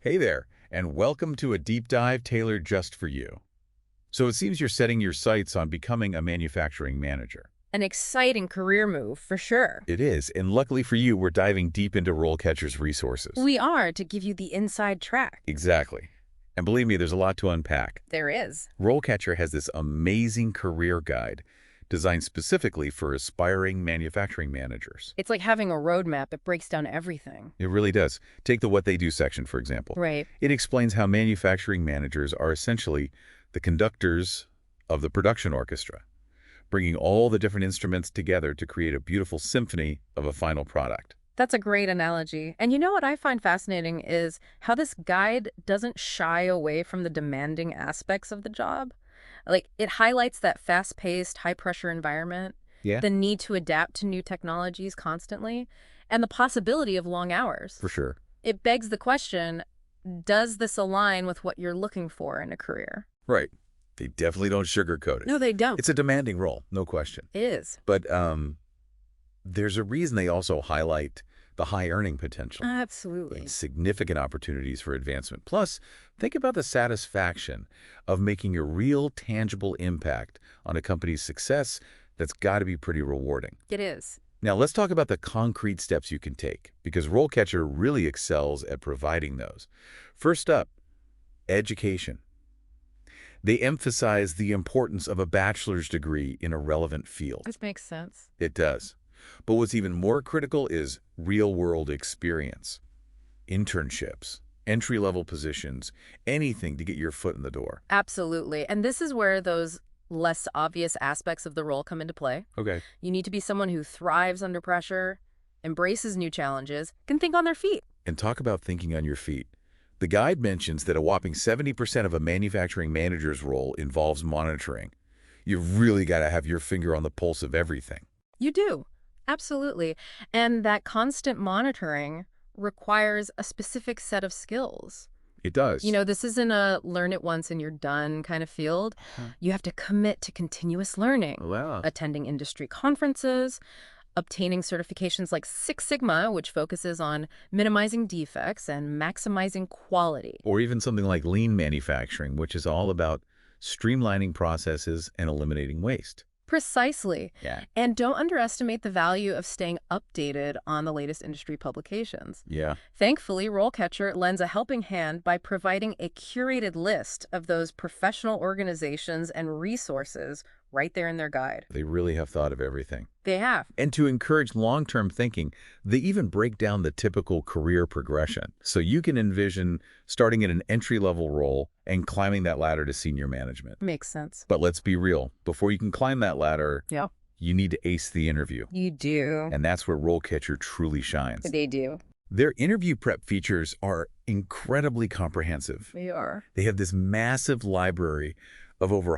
Hey there, and welcome to a deep dive tailored just for you. So it seems you're setting your sights on becoming a manufacturing manager. An exciting career move, for sure. It is, and luckily for you, we're diving deep into RoleCatcher's resources. We are to give you the inside track. Exactly. And believe me, there's a lot to unpack. There is. RoleCatcher has this amazing career guide designed specifically for aspiring manufacturing managers. It's like having a roadmap that breaks down everything. It really does. Take the What They Do section, for example. Right. It explains how manufacturing managers are essentially the conductors of the production orchestra, bringing all the different instruments together to create a beautiful symphony of a final product. That's a great analogy. And you know what I find fascinating is how this guide doesn't shy away from the demanding aspects of the job. Like, it highlights that fast-paced, high-pressure environment, Yeah, the need to adapt to new technologies constantly, and the possibility of long hours. for sure. It begs the question, does this align with what you're looking for in a career? Right. They definitely don't sugarcoat it. No, they don't. It's a demanding role, no question. It is. But there's a reason they also highlight the high earning potential Absolutely. and significant opportunities for advancement. Plus, think about the satisfaction of making a real tangible impact on a company's success. That's got to be pretty rewarding. It is. Now, let's talk about the concrete steps you can take, because RoleCatcher really excels at providing those. First up, education. They emphasize the importance of a bachelor's degree in a relevant field. This makes sense. It does. But what's even more critical is real-world experience. Internships, entry-level positions, anything to get your foot in the door. Absolutely. And this is where those less obvious aspects of the role come into play. Okay. You need to be someone who thrives under pressure, embraces new challenges, can think on their feet. And talk about thinking on your feet. The guide mentions that a whopping 70% of a manufacturing manager's role involves monitoring. You've really got to have your finger on the pulse of everything. You do. Absolutely. And that constant monitoring requires a specific set of skills. It does. You know, this isn't a learn it once and you're done kind of field. You have to commit to continuous learning, Wow. attending industry conferences, obtaining certifications like Six Sigma, which focuses on minimizing defects and maximizing quality. Or even something like lean manufacturing, which is all about streamlining processes and eliminating waste. Precisely. Yeah. And don't underestimate the value of staying updated on the latest industry publications. Yeah. Thankfully, RoleCatcher lends a helping hand by providing a curated list of those professional organizations and resources right there in their guide. They really have thought of everything. They have. And to encourage long-term thinking, they even break down the typical career progression. So you can envision starting at an entry-level role and climbing that ladder to senior management. Makes sense. But let's be real. Before you can climb that ladder, Yeah. you need to ace the interview. You do. And that's where RoleCatcher truly shines. They do. Their interview prep features are incredibly comprehensive. They are. They have this massive library of over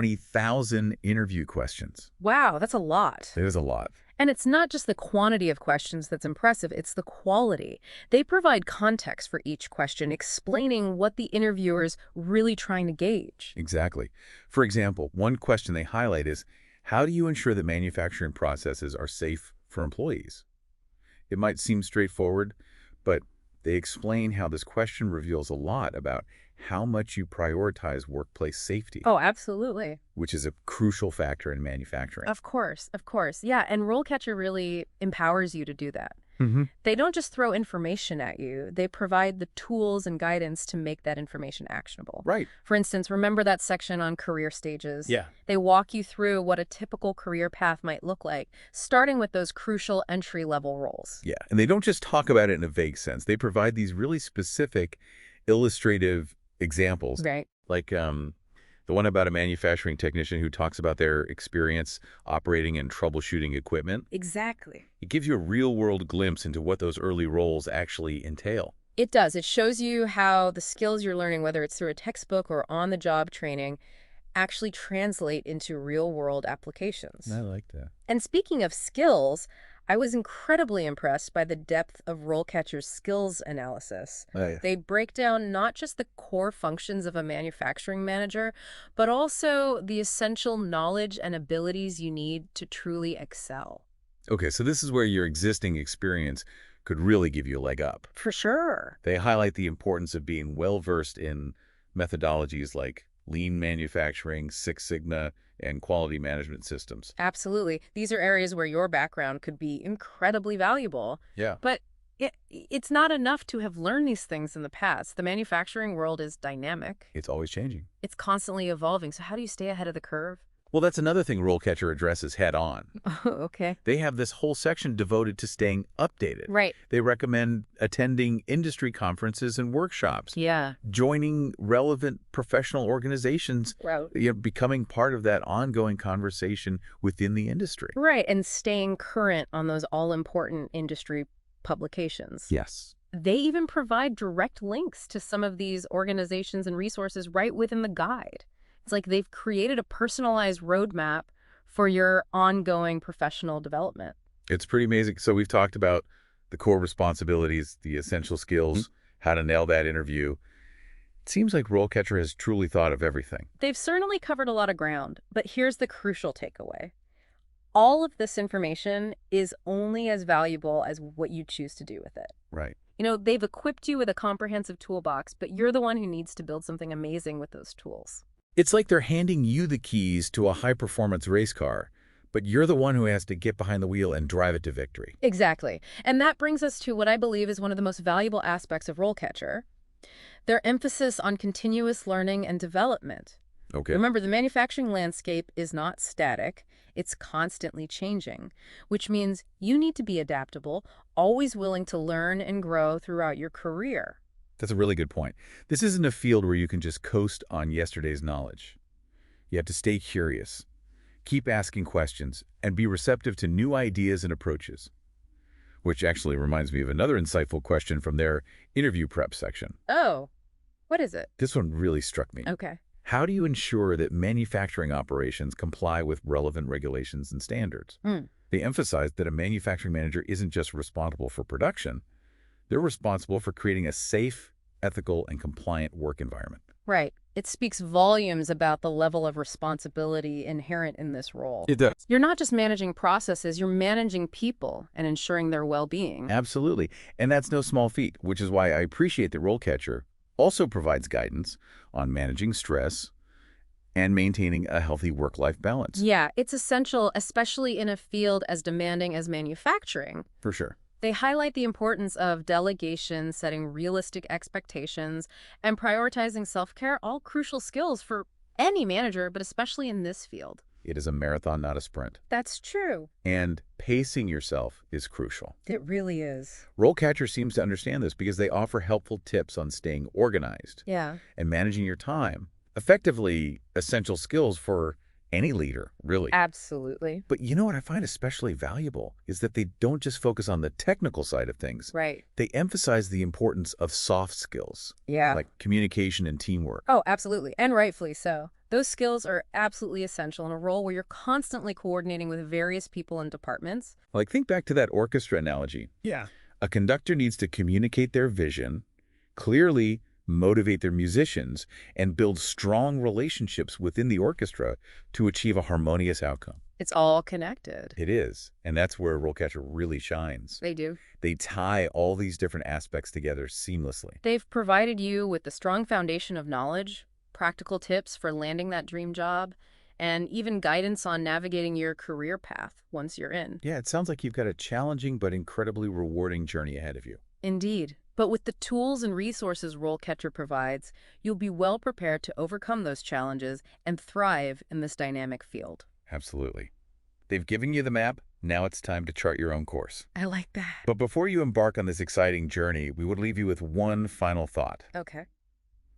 120,000 interview questions. Wow, that's a lot. It is a lot. And it's not just the quantity of questions that's impressive, it's the quality. They provide context for each question, explaining what the interviewer is really trying to gauge. Exactly. For example, one question they highlight is, how do you ensure that manufacturing processes are safe for employees? It might seem straightforward, but they explain how this question reveals a lot about how much you prioritize workplace safety, Oh, absolutely. which is a crucial factor in manufacturing. Of course, of course. Yeah, and RoleCatcher really empowers you to do that. Mm-hmm. They don't just throw information at you, they provide the tools and guidance to make that information actionable. Right. For instance, remember that section on career stages? Yeah. They walk you through what a typical career path might look like, starting with those crucial entry-level roles. Yeah. And they don't just talk about it in a vague sense. They provide these really specific illustrative examples, Right. like the one about a manufacturing technician who talks about their experience operating and troubleshooting equipment. Exactly. It gives you a real-world glimpse into what those early roles actually entail. It does. It shows you how the skills you're learning, whether it's through a textbook or on-the-job training, actually translate into real-world applications. I like that. And speaking of skills, I was incredibly impressed by the depth of RoleCatcher's skills analysis. Oh, yeah. They break down not just the core functions of a manufacturing manager, but also the essential knowledge and abilities you need to truly excel. Okay, so this is where your existing experience could really give you a leg up. For sure. They highlight the importance of being well-versed in methodologies like lean manufacturing, Six Sigma, and quality management systems. Absolutely. These are areas where your background could be incredibly valuable. Yeah. But it's not enough to have learned these things in the past. The manufacturing world is dynamic. It's always changing. It's constantly evolving. So how do you stay ahead of the curve? Well, that's another thing RoleCatcher addresses head on. Oh, okay. They have this whole section devoted to staying updated. Right. They recommend attending industry conferences and workshops, Yeah. joining relevant professional organizations, becoming part of that ongoing conversation within the industry. Right. And staying current on those all-important industry publications. Yes. They even provide direct links to some of these organizations and resources right within the guide. It's like they've created a personalized roadmap for your ongoing professional development. It's pretty amazing. So we've talked about the core responsibilities, the essential skills, how to nail that interview. It seems like RoleCatcher has truly thought of everything. They've certainly covered a lot of ground, but here's the crucial takeaway. All of this information is only as valuable as what you choose to do with it. Right. You know, they've equipped you with a comprehensive toolbox, but you're the one who needs to build something amazing with those tools. It's like they're handing you the keys to a high-performance race car, but you're the one who has to get behind the wheel and drive it to victory. Exactly. And that brings us to what I believe is one of the most valuable aspects of RoleCatcher, their emphasis on continuous learning and development. Okay. Remember, the manufacturing landscape is not static. It's constantly changing, which means you need to be adaptable, always willing to learn and grow throughout your career. That's a really good point. This isn't a field where you can just coast on yesterday's knowledge. You have to stay curious, keep asking questions, and be receptive to new ideas and approaches. Which actually reminds me of another insightful question from their interview prep section. Oh, what is it? This one really struck me. Okay. How do you ensure that manufacturing operations comply with relevant regulations and standards? They emphasize that a manufacturing manager isn't just responsible for production. They're responsible for creating a safe, ethical, and compliant work environment. Right. It speaks volumes about the level of responsibility inherent in this role. It does. You're not just managing processes, you're managing people and ensuring their well-being. Absolutely. And that's no small feat, which is why I appreciate that RoleCatcher also provides guidance on managing stress and maintaining a healthy work-life balance. Yeah, it's essential, especially in a field as demanding as manufacturing. For sure. They highlight the importance of delegation, setting realistic expectations, and prioritizing self-care, all crucial skills for any manager, but especially in this field. It is a marathon, not a sprint. That's true. And pacing yourself is crucial. It really is. RoleCatcher seems to understand this because they offer helpful tips on staying organized Yeah. and managing your time. Effectively, essential skills for any leader, really. Absolutely. But you know what I find especially valuable is that they don't just focus on the technical side of things. Right. They emphasize the importance of soft skills, Yeah. like communication and teamwork. Oh, absolutely. And rightfully so. Those skills are absolutely essential in a role where you're constantly coordinating with various people and departments. Like, think back to that orchestra analogy. Yeah. A conductor needs to communicate their vision, clearly motivate their musicians, and build strong relationships within the orchestra to achieve a harmonious outcome. It's all connected. It is, and that's where RoleCatcher really shines. They do. They tie all these different aspects together seamlessly. They've provided you with a strong foundation of knowledge, practical tips for landing that dream job, and even guidance on navigating your career path once you're in. Yeah, it sounds like you've got a challenging but incredibly rewarding journey ahead of you. Indeed. But with the tools and resources RoleCatcher provides, you'll be well prepared to overcome those challenges and thrive in this dynamic field. Absolutely. They've given you the map. Now it's time to chart your own course. I like that. But before you embark on this exciting journey, we would leave you with one final thought. Okay.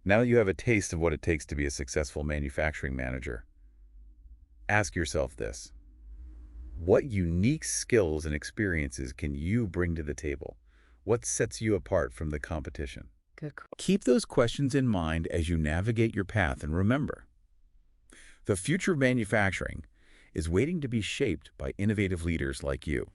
Now that you have a taste of what it takes to be a successful manufacturing manager, ask yourself this. What unique skills and experiences can you bring to the table? What sets you apart from the competition? Good call. Keep those questions in mind as you navigate your path, and remember, the future of manufacturing is waiting to be shaped by innovative leaders like you.